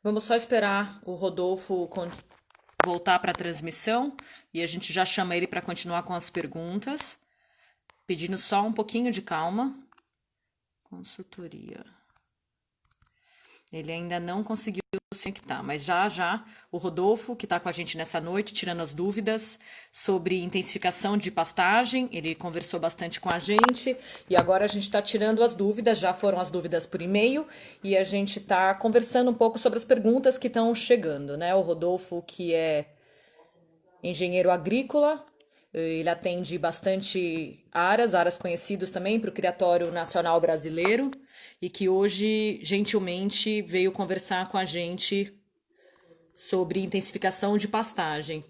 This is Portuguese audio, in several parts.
Vamos só esperar o Rodolfo voltar para a transmissão e a gente já chama ele para continuar com as perguntas, pedindo só um pouquinho de calma. Consultoria. Ele ainda não conseguiu se conectar, mas já já o Rodolfo, que está com a gente nessa noite, tirando as dúvidas sobre intensificação de pastagem, ele conversou bastante com a gente e agora a gente está tirando as dúvidas, já foram as dúvidas por e-mail e a gente está conversando um pouco sobre as perguntas que estão chegando, né? O Rodolfo, que é engenheiro agrícola, ele atende bastante aras conhecidos também para o Criatório Nacional Brasileiro e que hoje, gentilmente, veio conversar com a gente sobre intensificação de pastagem.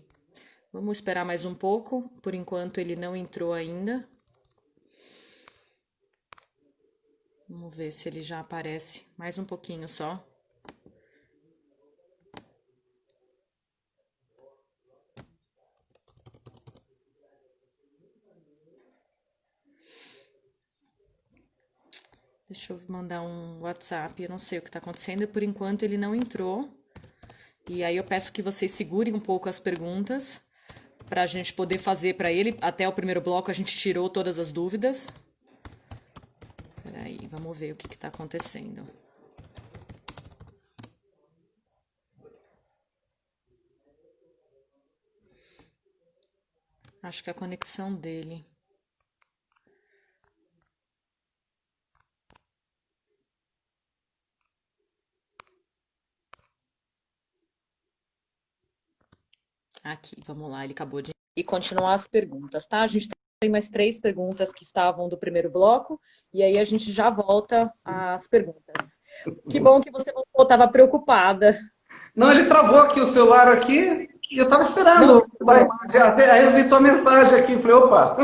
Vamos esperar mais um pouco, por enquanto ele não entrou ainda. Vamos ver se ele já aparece mais um pouquinho só. Deixa eu mandar um WhatsApp, eu não sei o que está acontecendo, por enquanto ele não entrou. E aí eu peço que vocês segurem um pouco as perguntas para a gente poder fazer para ele. Até o primeiro bloco a gente tirou todas as dúvidas. Peraí, vamos ver o que está acontecendo. Acho que é a conexão dele. Aqui, vamos lá, ele acabou de... E continuar as perguntas, tá? A gente tem mais 3 perguntas que estavam do primeiro bloco, e aí a gente já volta às perguntas. Que bom que você voltou, estava preocupada. Não, ele travou aqui o celular aqui e eu estava esperando. Não, Aí eu vi tua mensagem aqui, falei, opa.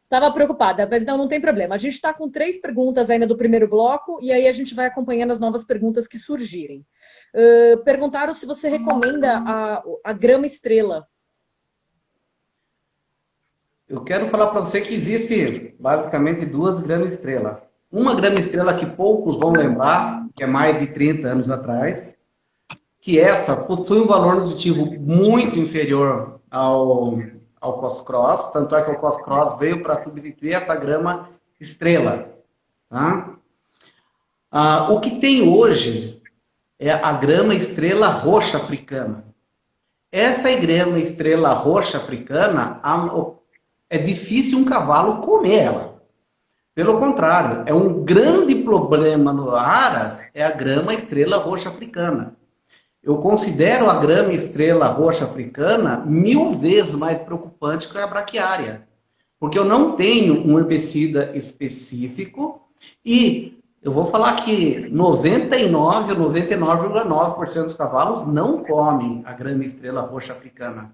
estava preocupada, mas não tem problema. A gente está com 3 perguntas ainda do primeiro bloco, e aí a gente vai acompanhando as novas perguntas que surgirem. Perguntaram se você recomenda a grama estrela. Eu quero falar para você que existe basicamente duas gramas estrela. Uma grama estrela que poucos vão lembrar, que é mais de 30 anos atrás, que essa possui um valor nutritivo muito inferior ao Coscross, tanto é que o Coscross veio para substituir essa grama estrela. Tá? O que tem hoje é a grama estrela roxa africana. Essa grama estrela roxa africana, é difícil um cavalo comer ela. Pelo contrário, é um grande problema no aras, é a grama estrela roxa africana. Eu considero a grama estrela roxa africana 1000 vezes mais preocupante que a braquiária. Porque eu não tenho um herbicida específico e eu vou falar que 99 ou 99,9% dos cavalos não comem a grama estrela roxa africana.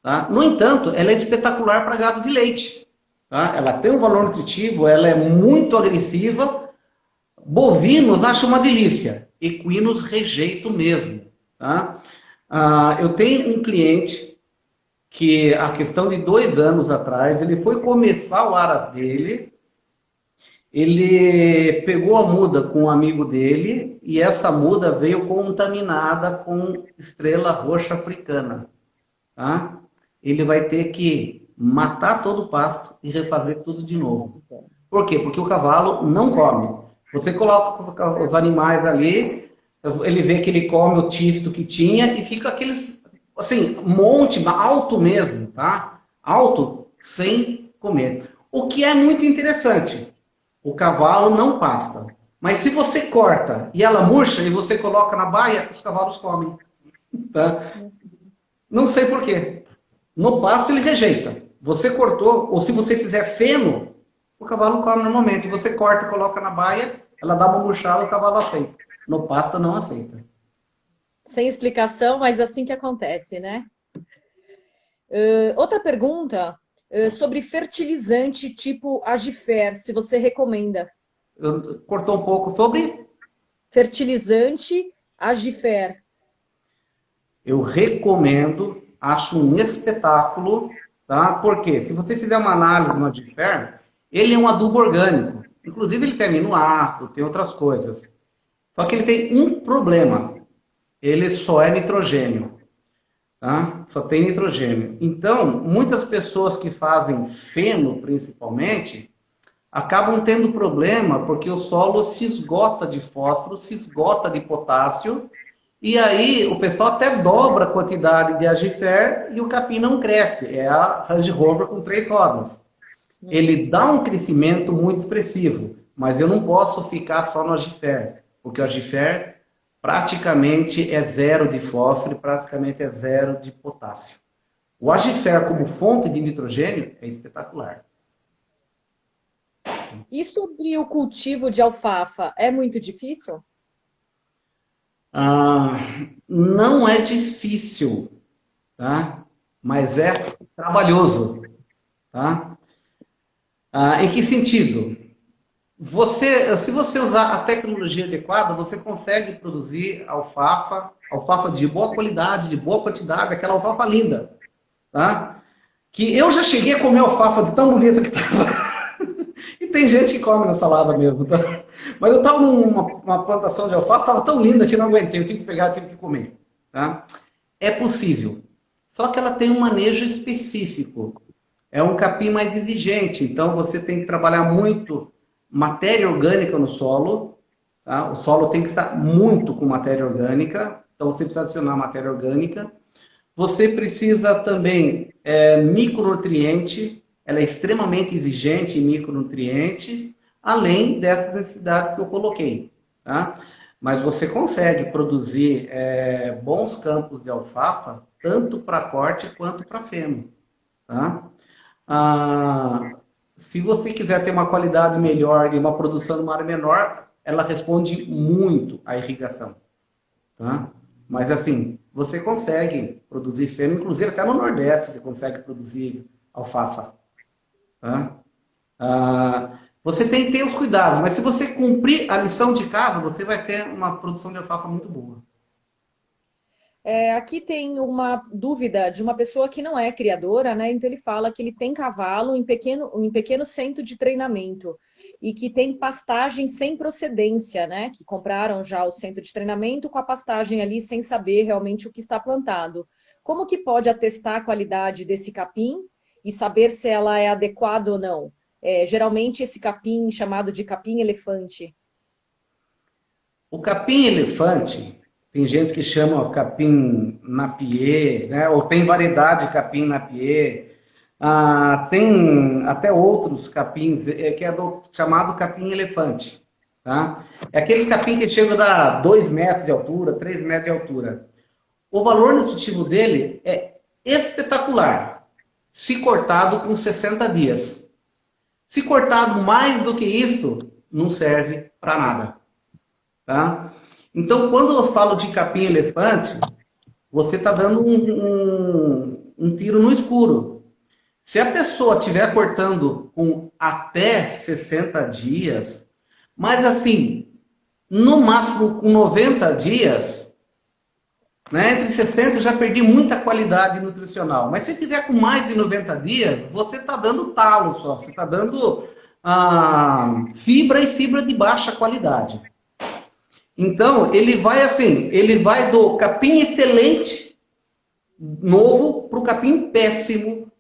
Tá? No entanto, ela é espetacular para gado de leite. Tá? Ela tem um valor nutritivo, ela é muito agressiva. Bovinos acho uma delícia, equinos rejeito mesmo. Tá? Eu tenho um cliente que, a questão de 2 anos atrás, ele foi começar o aras dele, ele pegou a muda com um amigo dele e essa muda veio contaminada com estrela roxa africana. Tá? Ele vai ter que matar todo o pasto e refazer tudo de novo. Por quê? Porque o cavalo não come. Você coloca os animais ali, ele vê que ele come o tisto que tinha e fica aqueles, assim, monte, alto mesmo, tá? Alto, sem comer. O que é muito interessante, o cavalo não pasta. Mas se você corta e ela murcha e você coloca na baia, os cavalos comem. Tá? Não sei por quê. No pasto ele rejeita. Você cortou, ou se você fizer feno, o cavalo come normalmente. Você corta e coloca na baia, ela dá uma murchada, o cavalo aceita. No pasto não aceita. Sem explicação, mas assim que acontece, né? Outra pergunta sobre fertilizante tipo Agifer, se você recomenda. Cortou um pouco sobre? Fertilizante Agifer. Eu recomendo, acho um espetáculo, tá? Porque se você fizer uma análise no Adifer, ele é um adubo orgânico. Inclusive ele tem aminoácido, tem outras coisas. Só que ele tem um problema. ele só é nitrogênio, tá? Só tem nitrogênio. Então, muitas pessoas que fazem feno, principalmente, acabam tendo problema porque o solo se esgota de fósforo, se esgota de potássio, e aí o pessoal até dobra a quantidade de agifer e o capim não cresce. É a Range Rover com 3 rodas. Ele dá um crescimento muito expressivo, mas eu não posso ficar só no agifer, porque o agifer praticamente é zero de fósforo, praticamente é zero de potássio. O agifer como fonte de nitrogênio é espetacular. E sobre o cultivo de alfafa, é muito difícil? Ah, não é difícil, tá? Mas é trabalhoso, tá? Em que sentido? Se você usar a tecnologia adequada, você consegue produzir alfafa de boa qualidade, de boa quantidade, aquela alfafa linda, tá? Que eu já cheguei a comer alfafa de tão bonita que estava. E tem gente que come na salada mesmo, tá? Mas eu estava numa plantação de alfafa, estava tão linda que eu não aguentei, eu tive que pegar, eu tive que comer, tá? É possível. Só que ela tem um manejo específico. É um capim mais exigente, então você tem que trabalhar muito matéria orgânica no solo, tá? O solo tem que estar muito com matéria orgânica, então você precisa adicionar matéria orgânica. Você precisa também micronutriente, ela é extremamente exigente em micronutriente, além dessas necessidades que eu coloquei, tá? Mas você consegue produzir bons campos de alfafa, tanto para corte quanto para feno, tá? Ah, se você quiser ter uma qualidade melhor e uma produção numa área menor, ela responde muito à irrigação, tá? Mas assim, você consegue produzir feno, inclusive até no Nordeste você consegue produzir alfafa, tá? Você tem que ter os cuidados, mas se você cumprir a lição de casa, você vai ter uma produção de alfafa muito boa. Aqui tem uma dúvida de uma pessoa que não é criadora, né? Então ele fala que ele tem cavalo em pequeno centro de treinamento e que tem pastagem sem procedência, né? Que compraram já o centro de treinamento com a pastagem ali sem saber realmente o que está plantado. Como que pode atestar a qualidade desse capim e saber se ela é adequada ou não? Geralmente esse capim chamado de capim elefante. O capim elefante, tem gente que chama capim napier, né? Ou tem variedade de capim napier. Tem até outros capins, que é chamado capim elefante. Tá? É aquele capim que chega a dar 2 metros de altura, 3 metros de altura. O valor nutritivo dele é espetacular, se cortado com 60 dias. Se cortado mais do que isso, não serve para nada. Tá? Então, quando eu falo de capim elefante, você está dando um tiro no escuro. Se a pessoa estiver cortando com até 60 dias, mas assim, no máximo com 90 dias, né, entre 60 eu já perdi muita qualidade nutricional. Mas se tiver com mais de 90 dias, você está dando talo só, você está dando fibra e fibra de baixa qualidade. Então, ele vai do capim excelente, novo, para o capim péssimo,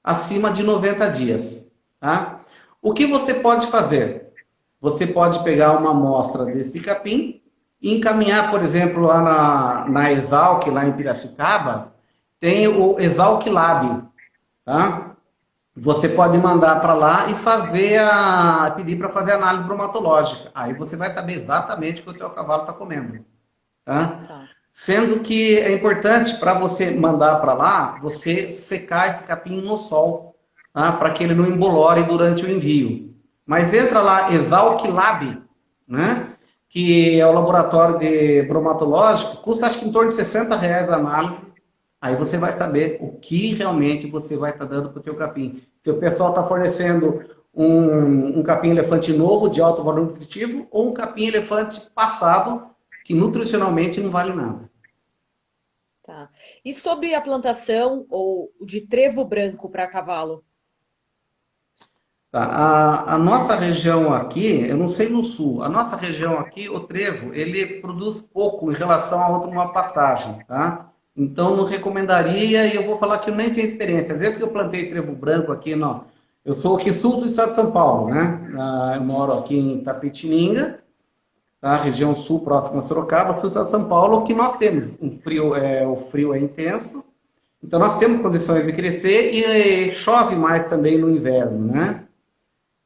acima de 90 dias. Tá? O que você pode fazer? Você pode pegar uma amostra desse capim e encaminhar, por exemplo, lá na Exalc, lá em Piracicaba, tem o Exalc Lab. Tá? Você pode mandar para lá e pedir para fazer análise bromatológica. Aí você vai saber exatamente o que o teu cavalo está comendo. Tá? Tá. Sendo que é importante para você mandar para lá, você secar esse capim no sol, tá? Para que ele não embolore durante o envio. Mas entra lá, Exalc Lab, né? Que é o laboratório de bromatológico, custa acho que em torno de R$ 60 a análise. Aí você vai saber o que realmente você vai estar dando para o teu capim. Se o pessoal está fornecendo um capim elefante novo, de alto valor nutritivo, ou um capim elefante passado, que nutricionalmente não vale nada. Tá. E sobre a plantação ou de trevo branco para cavalo? Tá, a nossa região aqui, eu não sei no sul, a nossa região aqui, o trevo, ele produz pouco em relação a outra uma pastagem, tá? Então não recomendaria e eu vou falar que eu nem tenho experiência. Às vezes que eu plantei trevo branco aqui, não. Eu sou aqui sul do estado de São Paulo, né? Eu moro aqui em Tapetininga, tá? Região sul, próxima a Sorocaba, sul do estado de São Paulo, que nós temos um frio, o frio é intenso, então nós temos condições de crescer e chove mais também no inverno, né?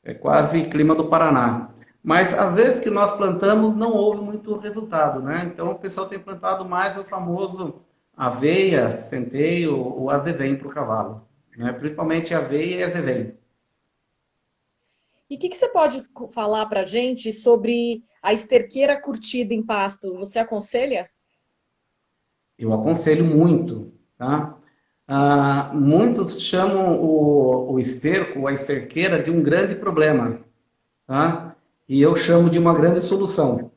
É quase clima do Paraná. Mas às vezes que nós plantamos não houve muito resultado, né? Então o pessoal tem plantado mais o famoso aveia, centeio ou azevém para o cavalo, né? Principalmente aveia e azevém. E o que você pode falar para a gente sobre a esterqueira curtida em pasto? Você aconselha? Eu aconselho muito, tá? Muitos chamam o esterco, a esterqueira, de um grande problema, tá? E eu chamo de uma grande solução.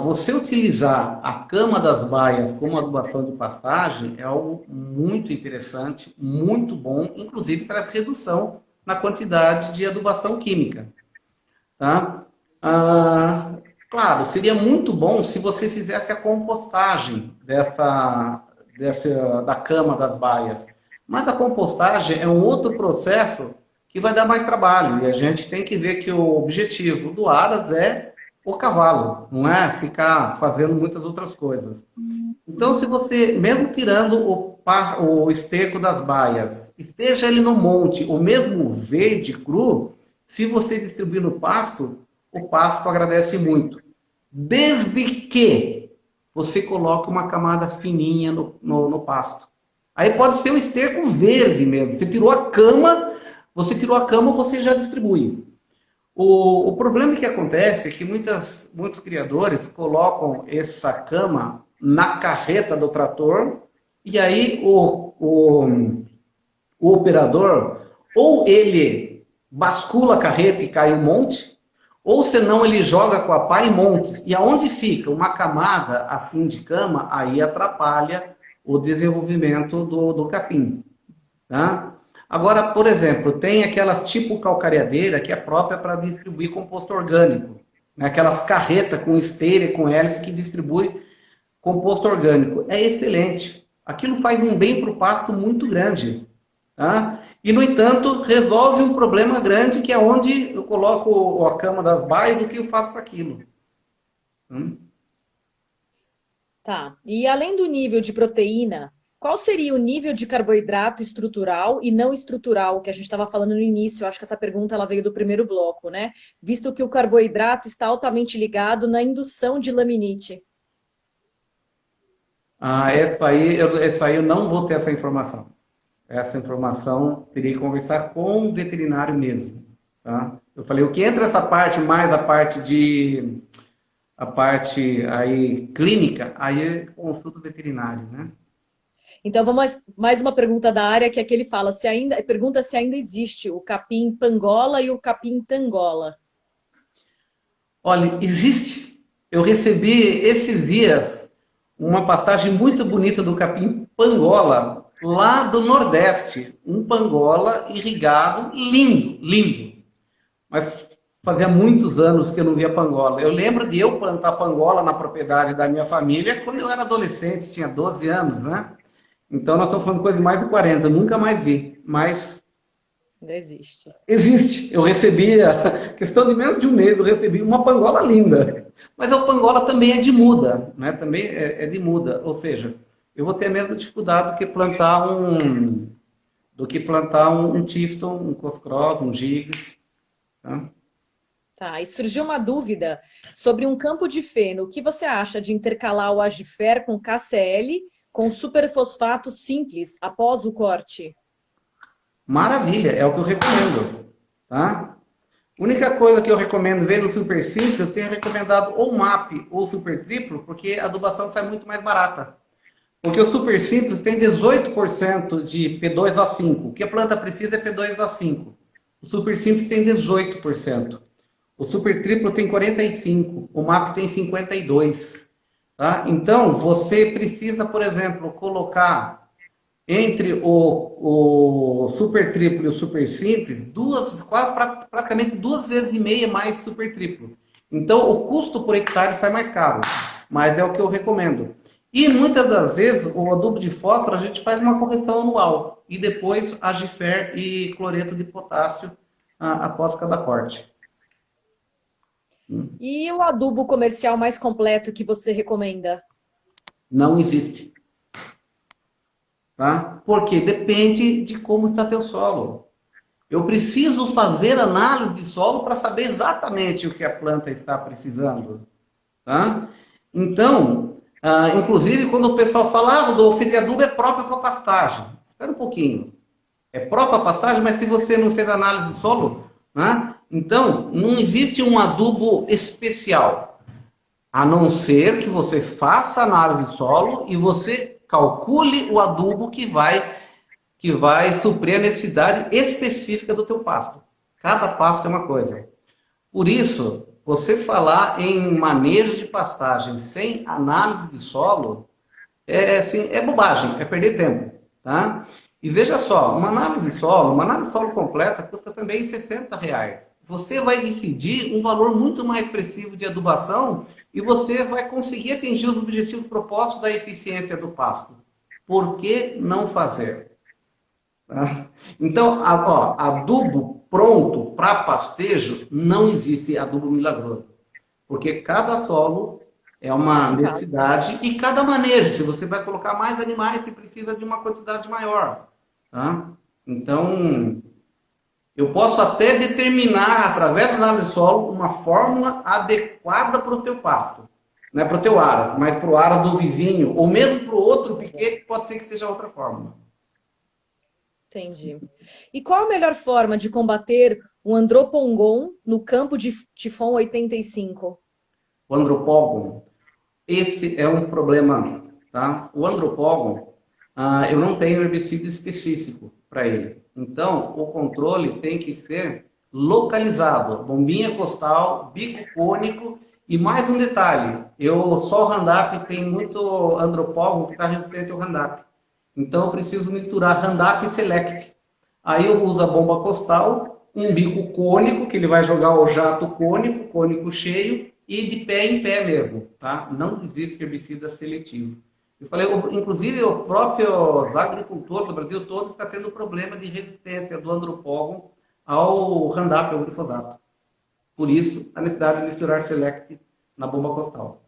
Você utilizar a cama das baias como adubação de pastagem é algo muito interessante, muito bom, inclusive traz redução na quantidade de adubação química. Tá? Claro, seria muito bom se você fizesse a compostagem da cama das baias. Mas a compostagem é um outro processo que vai dar mais trabalho. E a gente tem que ver que o objetivo do Aras é o cavalo, não é ficar fazendo muitas outras coisas. Então, se você, mesmo tirando o esterco das baias, esteja ele no monte, o mesmo verde cru, se você distribuir no pasto, o pasto agradece muito. Desde que você coloque uma camada fininha no pasto. Aí pode ser um esterco verde mesmo. Você tirou a cama, você já distribui. O problema que acontece é que muitos criadores colocam essa cama na carreta do trator e aí o operador ou ele bascula a carreta e cai um monte, ou senão ele joga com a pá em montes. E aonde fica uma camada assim de cama, aí atrapalha o desenvolvimento do capim. Tá? Agora, por exemplo, tem aquelas tipo calcareadeira que é própria para distribuir composto orgânico. Né? Aquelas carretas com esteira e com hélice que distribui composto orgânico. É excelente. Aquilo faz um bem para o pasto muito grande. Tá? E, no entanto, resolve um problema grande que é onde eu coloco a cama das baias e o que eu faço com aquilo. Tá. E além do nível de proteína, qual seria o nível de carboidrato estrutural e não estrutural que a gente estava falando no início? Eu acho que essa pergunta ela veio do primeiro bloco, né? Visto que o carboidrato está altamente ligado na indução de laminite. Essa aí eu não vou ter essa informação. Essa informação teria que conversar com o veterinário mesmo. Tá? Eu falei, o que entra essa parte, mais a parte aí clínica, aí eu consulto o veterinário, né? Então, vamos mais uma pergunta da área, que é que ele fala, pergunta se ainda existe o capim pangola e o capim tangola. Olha, existe. Eu recebi esses dias uma pastagem muito bonita do capim pangola, lá do Nordeste. Um pangola irrigado, lindo, lindo. Mas fazia muitos anos que eu não via pangola. Eu lembro de eu plantar pangola na propriedade da minha família quando eu era adolescente, tinha 12 anos, né? Então nós estamos falando de coisa de mais de 40, nunca mais vi. Mas ainda existe. existe. Eu recebi, questão de menos de um mês, eu recebi uma pangola linda. Mas a pangola também é de muda, né? Também é de muda. Ou seja, eu vou ter a mesma dificuldade do que plantar um Tifton, um Coscross, um Gigas. Tá? Tá, e surgiu uma dúvida sobre um campo de feno. O que você acha de intercalar o Agifer com KCl com superfosfato simples após o corte? Maravilha, é o que eu recomendo. Tá? Única coisa que eu recomendo ver no Super Simples, eu tenho recomendado ou MAP ou Super Triplo, porque a adubação sai muito mais barata. Porque o Super Simples tem 18% de P2A5. O que a planta precisa é P2A5. O Super Simples tem 18%. O Super Triplo tem 45%. O MAP tem 52%. Tá? Então, você precisa, por exemplo, colocar entre o super triplo e o super simples, praticamente 2,5 vezes mais super triplo. Então, o custo por hectare sai mais caro, mas é o que eu recomendo. E muitas das vezes, o adubo de fósforo, a gente faz uma correção anual e depois agifer e cloreto de potássio após cada corte. E o adubo comercial mais completo que você recomenda? Não existe. Tá? Porque depende de como está teu solo. Eu preciso fazer análise de solo para saber exatamente o que a planta está precisando. Tá? Então, inclusive, quando o pessoal fala, Rodolfo, esse adubo é próprio para pastagem. Espera um pouquinho. É próprio para pastagem, mas se você não fez análise de solo, né? Então, não existe um adubo especial. A não ser que você faça análise de solo e você calcule o adubo que vai suprir a necessidade específica do teu pasto. Cada pasto é uma coisa. Por isso, você falar em manejo de pastagem sem análise de solo é bobagem, é perder tempo. Tá? E veja só, uma análise de solo completa custa também R$ 60. Você vai decidir um valor muito mais expressivo de adubação e você vai conseguir atingir os objetivos propostos da eficiência do pasto. Por que não fazer? Tá? Então, adubo pronto para pastejo, não existe adubo milagroso. Porque cada solo é uma necessidade e cada manejo. Se você vai colocar mais animais, você precisa de uma quantidade maior. Tá? Então, eu posso até determinar, através da análise de solo, uma fórmula adequada para o teu pasto. Não é para o teu aras, mas para o aras do vizinho, ou mesmo para o outro piquete, pode ser que seja outra fórmula. Entendi. E qual a melhor forma de combater o andropongon no campo de Tifon 85? O andropógon, esse é um problema. Tá? O andropógon, eu não tenho herbicida específico para ele. Então, o controle tem que ser localizado. Bombinha costal, bico cônico e mais um detalhe. Só o Roundup tem muito andropógon que está resistente ao Roundup. Então, eu preciso misturar Roundup e Select. Aí eu uso a bomba costal, um bico cônico, que ele vai jogar o jato cônico, cônico cheio, e de pé em pé mesmo. Tá? Não existe herbicida seletivo. Eu falei, inclusive, o próprio agricultor do Brasil todo está tendo problema de resistência do andropógon ao Roundup, ao glifosato. Por isso, a necessidade de misturar Select na bomba costal.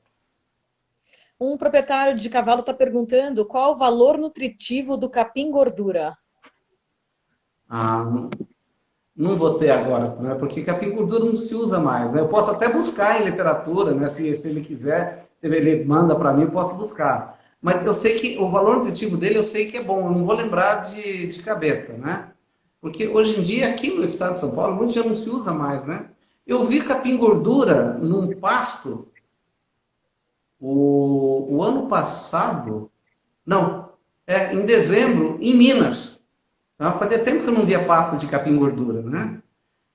Um proprietário de cavalo está perguntando qual o valor nutritivo do capim gordura. Não vou ter agora, né? Porque capim gordura não se usa mais. Né? Eu posso até buscar em literatura, né? Se ele quiser, ele manda para mim, eu posso buscar. Mas eu sei que o valor nutritivo dele, eu sei que é bom. Eu não vou lembrar de cabeça, né? Porque hoje em dia, aqui no estado de São Paulo, muito já não se usa mais, né? Eu vi capim gordura num pasto o ano passado, não, em dezembro, em Minas. Tá? Fazia tempo que eu não via pasto de capim gordura, né?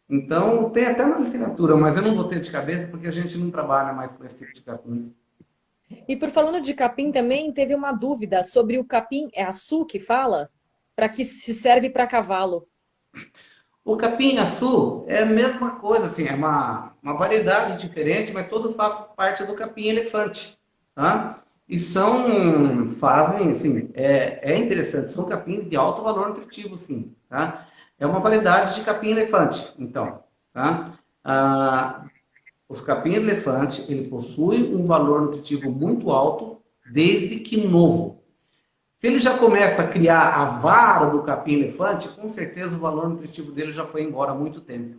Então, tem até na literatura, mas eu não vou ter de cabeça porque a gente não trabalha mais com esse tipo de capim. E por falando de capim também, teve uma dúvida sobre o capim, é açu que fala? Para que se serve para cavalo? O capim-açu é a mesma coisa, assim, é uma variedade diferente, mas todos fazem parte do capim-elefante, tá? E fazem, assim, é interessante, são capins de alto valor nutritivo, sim, tá? É uma variedade de capim-elefante, então, tá? Os capim-elefante, ele possui um valor nutritivo muito alto desde que novo. Se ele já começa a criar a vara do capim-elefante, com certeza o valor nutritivo dele já foi embora há muito tempo.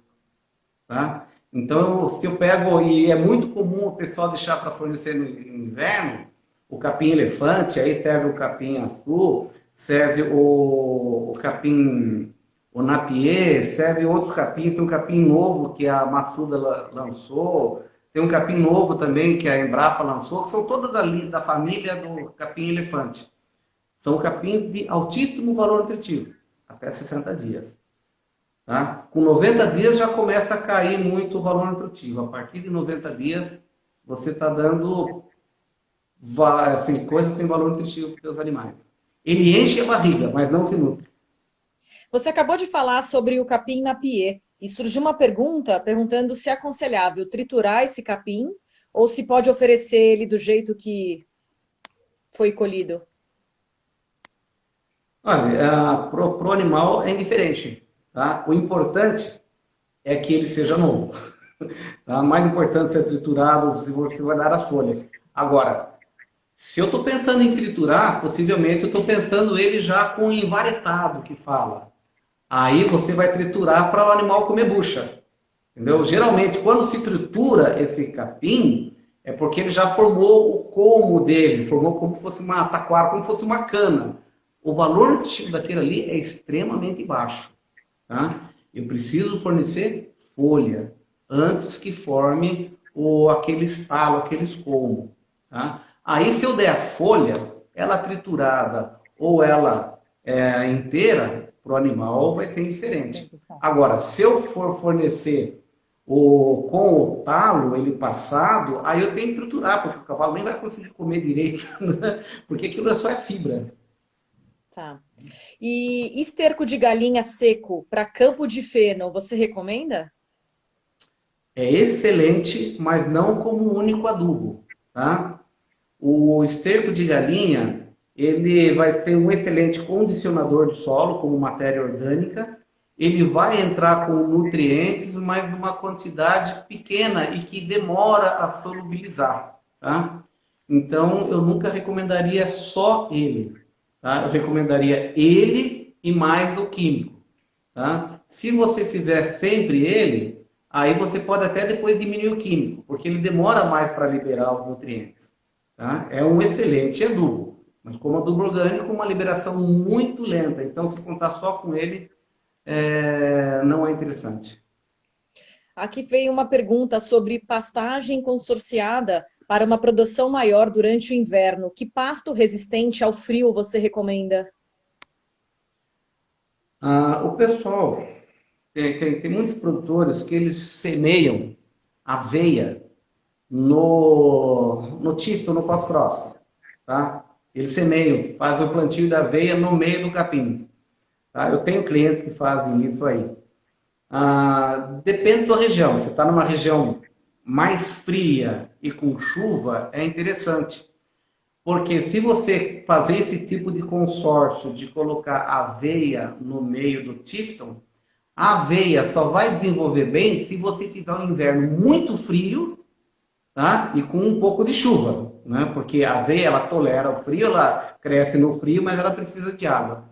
Tá? Então, se eu pego, e é muito comum o pessoal deixar para fornecer no inverno, o capim-elefante, aí serve o capim-açu, serve o capim, o napier, serve outros capins, tem um capim novo que a Matsuda lançou, tem um capim novo também que a Embrapa lançou, que são todas da família do capim-elefante. São capins de altíssimo valor nutritivo, até 60 dias. Tá? Com 90 dias já começa a cair muito o valor nutritivo. A partir de 90 dias, você está dando assim, coisas sem valor nutritivo para os seus animais. Ele enche a barriga, mas não se nutre. Você acabou de falar sobre o capim na pie e surgiu uma pergunta perguntando se é aconselhável triturar esse capim ou se pode oferecer ele do jeito que foi colhido. Olha, pro animal é indiferente, tá? O importante é que ele seja novo. Tá? Mais importante ser triturado, você vai dar as folhas. Agora, se eu estou pensando em triturar, possivelmente eu estou pensando ele já com envaretado, que fala. Aí você vai triturar para o animal comer bucha. Entendeu? Geralmente, quando se tritura esse capim, é porque ele já formou o colmo dele, formou como se fosse uma taquara, como se fosse uma cana. O valor nutritivo daquele ali é extremamente baixo. Tá? Eu preciso fornecer folha antes que forme aquele estalo, aqueles colmos. Tá? Aí, se eu der a folha, ela triturada ou ela inteira, para o animal vai ser indiferente. Agora, se eu for fornecer com o talo, ele passado, aí eu tenho que triturar, porque o cavalo nem vai conseguir comer direito, né? Porque aquilo só é fibra. Tá. E esterco de galinha seco para campo de feno, você recomenda? É excelente, mas não como único adubo, tá? O esterco de galinha, ele vai ser um excelente condicionador de solo, como matéria orgânica. Ele vai entrar com nutrientes, mas numa quantidade pequena e que demora a solubilizar, tá? Então, eu nunca recomendaria só ele, tá? Eu recomendaria ele e mais o químico, tá? Se você fizer sempre ele, aí você pode até depois diminuir o químico, porque ele demora mais para liberar os nutrientes. Tá? É um excelente adubo, mas como adubo orgânico, uma liberação muito lenta. Então, se contar só com ele, não é interessante. Aqui veio uma pergunta sobre pastagem consorciada para uma produção maior durante o inverno. Que pasto resistente ao frio você recomenda? O pessoal, tem muitos produtores que eles semeiam aveia no tifto, no cross-cross. Tá? Eles semeiam, fazem o plantio da aveia no meio do capim. Tá? Eu tenho clientes que fazem isso aí. Depende da região. Você está numa região mais fria e com chuva, é interessante. Porque se você fazer esse tipo de consórcio de colocar aveia no meio do Tifton, a aveia só vai desenvolver bem se você tiver um inverno muito frio, tá? E com um pouco de chuva, né? Porque a aveia ela tolera o frio, ela cresce no frio, mas ela precisa de água.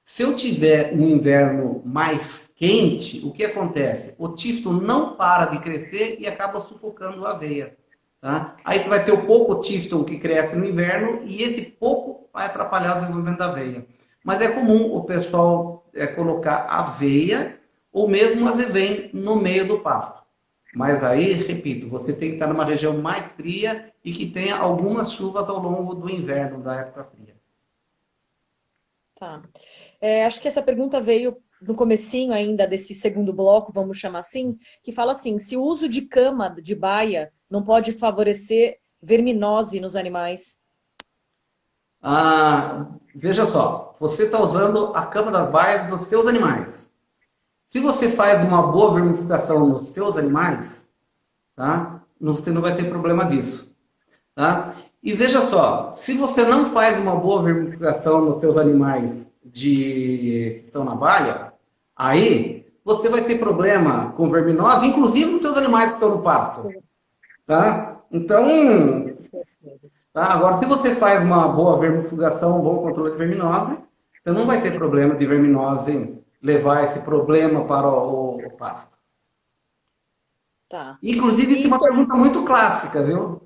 Se eu tiver um inverno mais quente, o que acontece? O tifton não para de crescer e acaba sufocando a aveia. Tá? Aí você vai ter o pouco tifton que cresce no inverno e esse pouco vai atrapalhar o desenvolvimento da aveia. Mas é comum o pessoal colocar aveia ou mesmo azevém no meio do pasto. Mas aí, repito, você tem que estar numa região mais fria e que tenha algumas chuvas ao longo do inverno, da época fria. Tá. Acho que essa pergunta veio no comecinho ainda desse segundo bloco, vamos chamar assim, que fala assim, se o uso de cama de baia não pode favorecer verminose nos animais. Veja só, você está usando a cama das baias dos teus animais. Se você faz uma boa vermifugação nos teus animais, tá? Você não vai ter problema disso. Tá? E veja só, se você não faz uma boa vermifugação nos teus animais que estão na baia, aí você vai ter problema com verminose, inclusive nos teus animais que estão no pasto. Tá? Então, tá? Agora, se você faz uma boa vermifugação, um bom controle de verminose, você não vai ter problema de verminose levar esse problema para o pasto. Tá. Inclusive, isso é uma pergunta muito clássica, viu?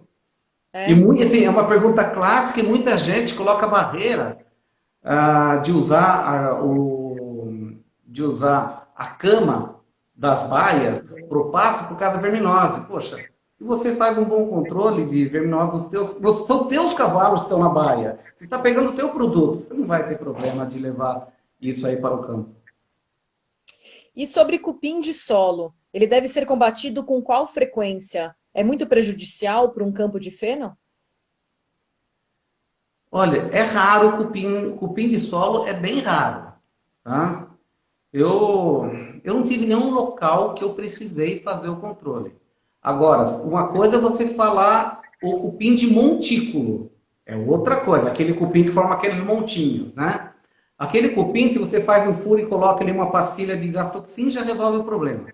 É? E assim, é uma pergunta clássica e muita gente coloca barreira de usar a cama das baias para o pasto por causa da verminose. Poxa, se você faz um bom controle de verminose são teus cavalos que estão na baia. Você está pegando o teu produto, você não vai ter problema de levar isso aí para o campo. E sobre cupim de solo, ele deve ser combatido com qual frequência? É muito prejudicial para um campo de feno? Olha, é raro cupim de solo é bem raro, tá? Eu, eu não tive nenhum local que eu precisei fazer o controle. Agora, uma coisa é você falar o cupim de montículo, é outra coisa, aquele cupim que forma aqueles montinhos, né? Aquele cupim, se você faz um furo e coloca ali uma pastilha de gastoxin, já resolve o problema,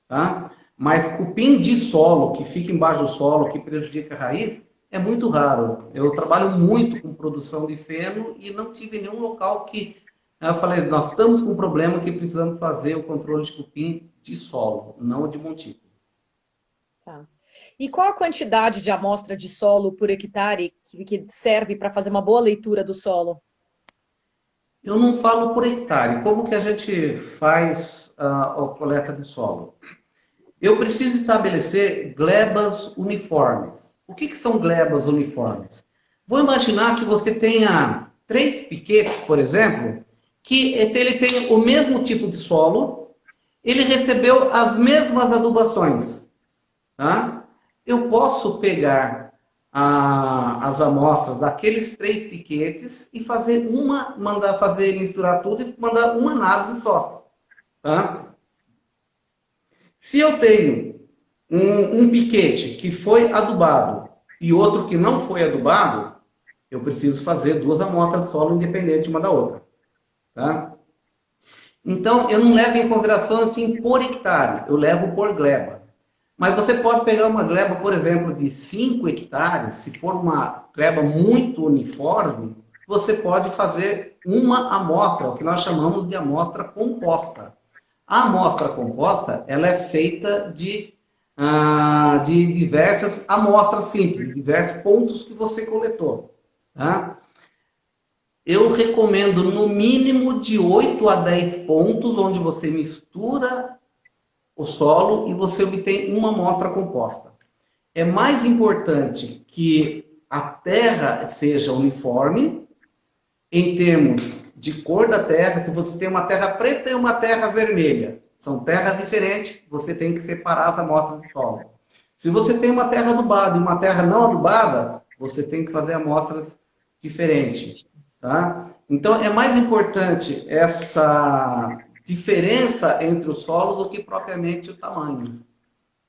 tá? Mas cupim de solo, que fica embaixo do solo, que prejudica a raiz, é muito raro. Eu trabalho muito com produção de feno e não tive nenhum local que eu falei, nós estamos com um problema que precisamos fazer o controle de cupim de solo, não de montículo. Tá. E qual a quantidade de amostra de solo por hectare que serve para fazer uma boa leitura do solo? Eu não falo por hectare. Como que a gente faz a coleta de solo? Eu preciso estabelecer glebas uniformes. O que são glebas uniformes? Vou imaginar que você tenha 3 piquetes, por exemplo, que ele tem o mesmo tipo de solo, ele recebeu as mesmas adubações. Tá? Eu posso pegar as amostras daqueles 3 piquetes e fazer mandar fazer misturar tudo e mandar uma análise só. Tá? Se eu tenho um piquete que foi adubado e outro que não foi adubado, eu preciso fazer 2 amostras de solo independente uma da outra. Tá? Então, eu não levo em consideração assim por hectare, eu levo por gleba. Mas você pode pegar uma gleba, por exemplo, de 5 hectares, se for uma gleba muito uniforme, você pode fazer uma amostra, o que nós chamamos de amostra composta. A amostra composta, ela é feita de diversas amostras simples, de diversos pontos que você coletou. Tá? Eu recomendo no mínimo de 8 a 10 pontos, onde você mistura o solo e você obtém uma amostra composta. É mais importante que a terra seja uniforme, em termos de cor da terra. Se você tem uma terra preta e uma terra vermelha, são terras diferentes, você tem que separar as amostras de solo. Se você tem uma terra adubada e uma terra não adubada, você tem que fazer amostras diferentes. Tá? Então, é mais importante essa diferença entre o solo do que propriamente o tamanho.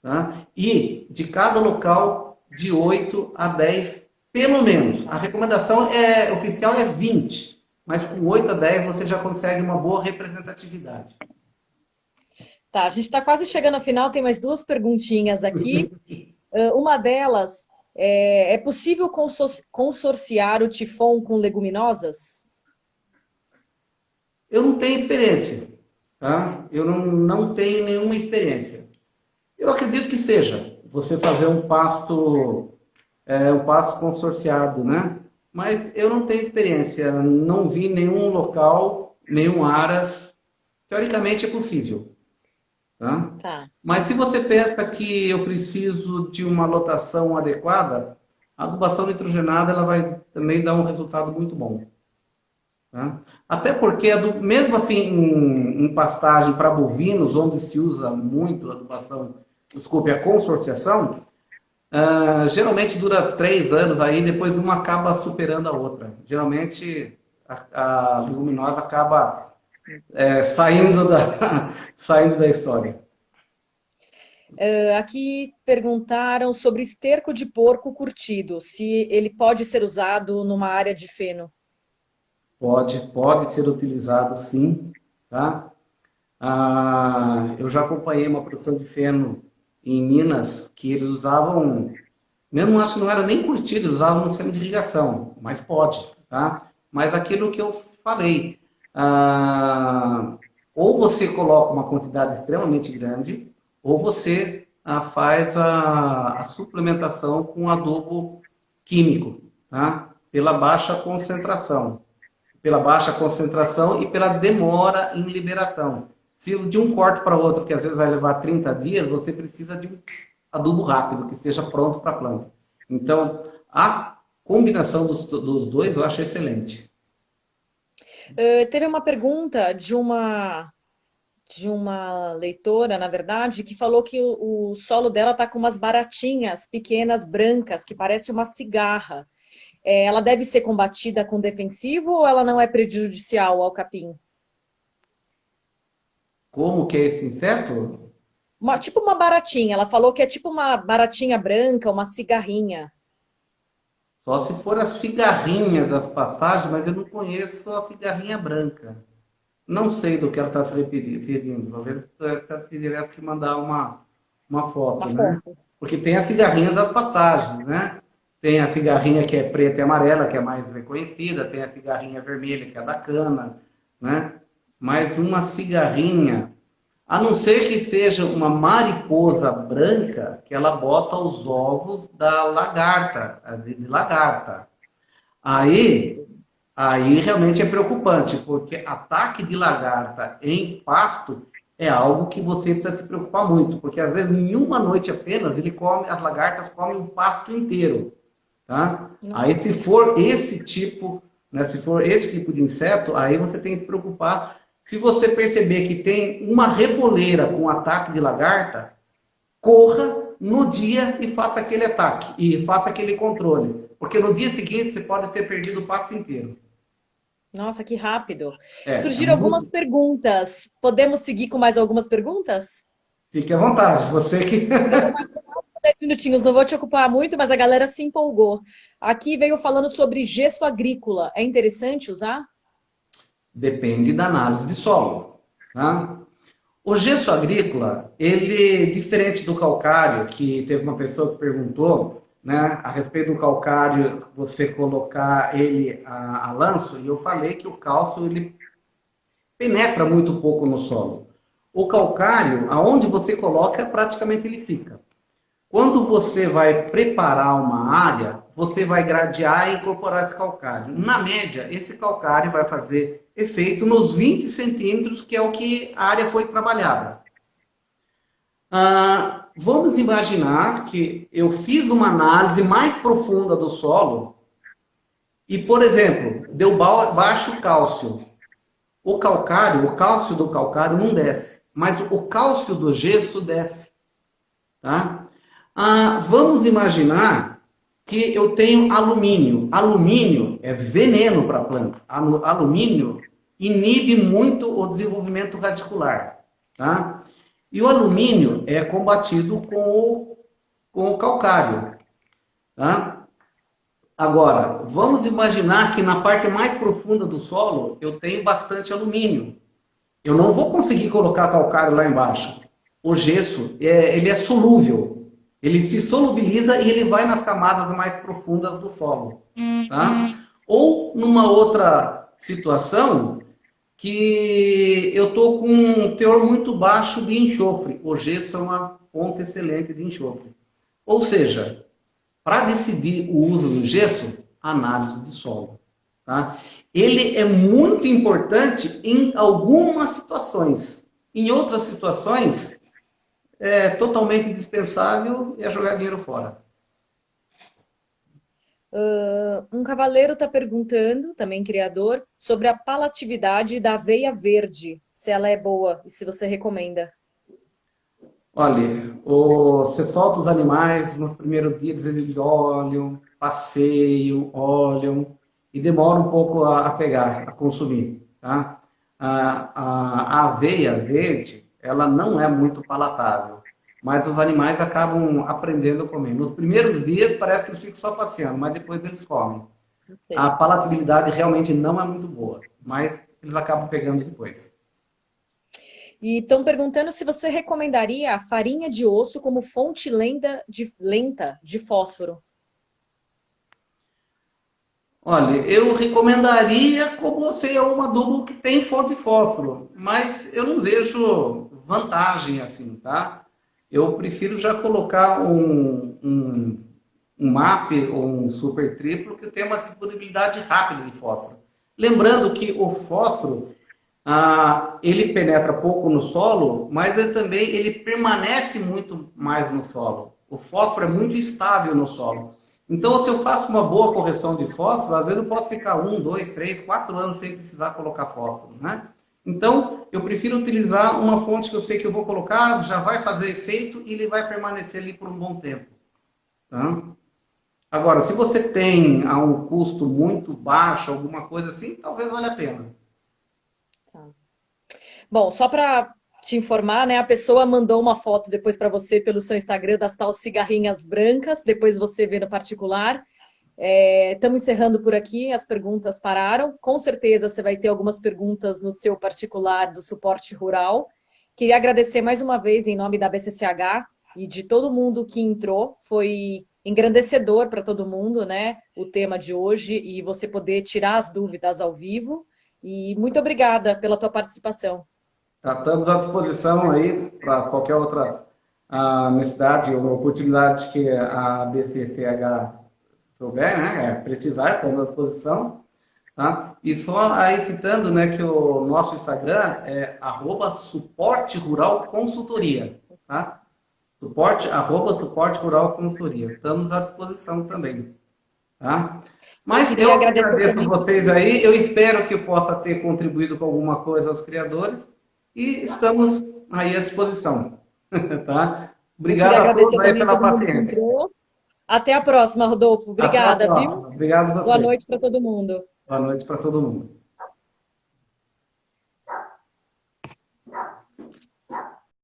Tá? E de cada local, de 8 a 10, pelo menos. A recomendação oficial é 20, mas com 8 a 10 você já consegue uma boa representatividade. Tá, a gente está quase chegando ao final, tem mais duas perguntinhas aqui. Uma delas é possível consorciar o tifon com leguminosas? Eu não tenho experiência, tá? Eu não tenho nenhuma experiência. Eu acredito que seja você fazer um pasto consorciado, né? Mas eu não tenho experiência, não vi nenhum local, nenhum aras. Teoricamente é possível, tá? Tá. Mas se você pensa que eu preciso de uma lotação adequada, a adubação nitrogenada ela vai também dar um resultado muito bom. Tá? Até porque, mesmo assim, em pastagem para bovinos, onde se usa muito a adubação, desculpe, a consorciação, geralmente dura 3 anos, aí depois uma acaba superando a outra. Geralmente a leguminosa acaba saindo da história. Aqui perguntaram sobre esterco de porco curtido, se ele pode ser usado numa área de feno. Pode ser utilizado sim, tá? Eu já acompanhei uma produção de feno em Minas que eles usavam, mesmo acho que não era nem curtido, eles usavam no sistema de irrigação, mas pode, tá? Mas aquilo que eu falei, ou você coloca uma quantidade extremamente grande, ou você faz a suplementação com adubo químico, tá? Pela baixa concentração e pela demora em liberação. Se de um corte para outro, que às vezes vai levar 30 dias, você precisa de um adubo rápido, que esteja pronto para a planta. Então, a combinação dos dois eu acho excelente. Teve uma pergunta de uma leitora, na verdade, que falou que o solo dela está com umas baratinhas pequenas brancas, que parece uma cigarra. ela deve ser combatida com defensivo ou ela não é prejudicial ao capim? Como que é esse inseto? Tipo uma baratinha. Ela falou que é tipo uma baratinha branca, uma cigarrinha. Só se for a cigarrinha das pastagens, mas eu não conheço a cigarrinha branca. Não sei do que ela está se referindo. Talvez você tivesse que mandar uma Uma foto, né? foto. Porque tem a cigarrinha das pastagens, né? Tem a cigarrinha que é preta e amarela, que é mais reconhecida. Tem a cigarrinha vermelha, que é a da cana, né? Mas uma cigarrinha, a não ser que seja uma mariposa branca, que ela bota os ovos da lagarta, de lagarta. Aí, aí realmente é preocupante, porque ataque de lagarta em pasto é algo que você precisa se preocupar muito, porque às vezes em uma noite apenas as lagartas comem o pasto inteiro, tá? Aí se for esse tipo, né, se for esse tipo de inseto, aí você tem que se preocupar. Se você perceber que tem uma reboleira com ataque de lagarta, corra no dia e faça aquele ataque e faça aquele controle, porque no dia seguinte você pode ter perdido o pasto inteiro. Nossa, que rápido. É Surgiram algumas muito. perguntas. Podemos seguir com mais algumas perguntas? Fique à vontade, você que. 10 minutinhos, não vou te ocupar muito, mas a galera se empolgou. Aqui veio falando sobre gesso agrícola. É interessante usar? Depende da análise de solo. Tá? O gesso agrícola, ele, diferente do calcário, que teve uma pessoa que perguntou, né, a respeito do calcário, você colocar ele a lanço, e eu falei que o cálcio ele penetra muito pouco no solo. O calcário, aonde você coloca, praticamente ele fica. Quando você vai preparar uma área, você vai gradear e incorporar esse calcário. Na média, esse calcário vai fazer efeito nos 20 centímetros, que é o que a área foi trabalhada. Vamos imaginar que eu fiz uma análise mais profunda do solo e, por exemplo, deu baixo cálcio. O calcário, o cálcio do calcário não desce, mas o cálcio do gesso desce. Tá? Vamos imaginar que eu tenho alumínio. Alumínio é veneno para a planta. Alumínio inibe muito o desenvolvimento radicular. Tá? E o alumínio é combatido com o calcário. Tá? Agora, vamos imaginar que na parte mais profunda do solo eu tenho bastante alumínio. Eu não vou conseguir colocar calcário lá embaixo. O gesso, ele é solúvel. Ele se solubiliza e ele vai nas camadas mais profundas do solo. Tá? Ou numa outra situação que eu estou com um teor muito baixo de enxofre. O gesso é uma fonte excelente de enxofre. Ou seja, para decidir o uso do gesso, análise de solo. Tá? Ele é muito importante em algumas situações. Em outras situações, é totalmente dispensável e é jogar dinheiro fora. Um cavaleiro está perguntando, também criador, sobre a palatividade da aveia verde, se ela é boa e se você recomenda. Olha, você solta os animais nos primeiros dias, eles olham, passeiam, olham e demora um pouco a pegar, a consumir. Tá? A aveia verde, ela não é muito palatável, mas os animais acabam aprendendo a comer. Nos primeiros dias parece que eles ficam só passeando, mas depois eles comem. Não A sei. palatabilidade realmente não é muito boa, mas eles acabam pegando depois. E estão perguntando se você recomendaria a farinha de osso como fonte lenta de fósforo. Olha, eu recomendaria como você é um adubo que tem fonte de fósforo, mas eu não vejo vantagem assim, tá? Eu prefiro já colocar um MAP ou um super triplo que tenha uma disponibilidade rápida de fósforo. Lembrando que o fósforo, ele penetra pouco no solo, mas ele permanece muito mais no solo. O fósforo é muito estável no solo. Então, se eu faço uma boa correção de fósforo, às vezes eu posso ficar 1, 2, 3, 4 anos sem precisar colocar fósforo, né? Então, eu prefiro utilizar uma fonte que eu sei que eu vou colocar, já vai fazer efeito e ele vai permanecer ali por um bom tempo. Tá? Agora, se você tem a um custo muito baixo, alguma coisa assim, talvez valha a pena. Tá. Bom, só para te informar, né? A pessoa mandou uma foto depois para você pelo seu Instagram das tal cigarrinhas brancas, depois você vê no particular. Estamos encerrando por aqui, as perguntas pararam. Com certeza você vai ter algumas perguntas no seu particular do suporte rural. Queria agradecer mais uma vez em nome da BCCH e de todo mundo que entrou. Foi engrandecedor para todo mundo, né? O tema de hoje e você poder tirar as dúvidas ao vivo. E muito obrigada pela tua participação. Tá, estamos à disposição aí para qualquer outra necessidade ou oportunidade que a BCCH souber, né? Precisar, estamos à disposição. Tá? E só aí citando, né, que o nosso Instagram é @suporte rural consultoria, tá? Suporte rural consultoria. Estamos à disposição também, tá? Mas Queria eu que agradecer agradeço a também. vocês aí, eu espero que eu possa ter contribuído com alguma coisa aos criadores e estamos aí à disposição, tá? Eu queria Obrigado a todos agradecer aí também a pela todo mundo que paciência. entrou. Até a próxima, Rodolfo. Até a Obrigada, viu? próxima. Obrigado a Boa você. noite para todo mundo. Boa noite para todo mundo.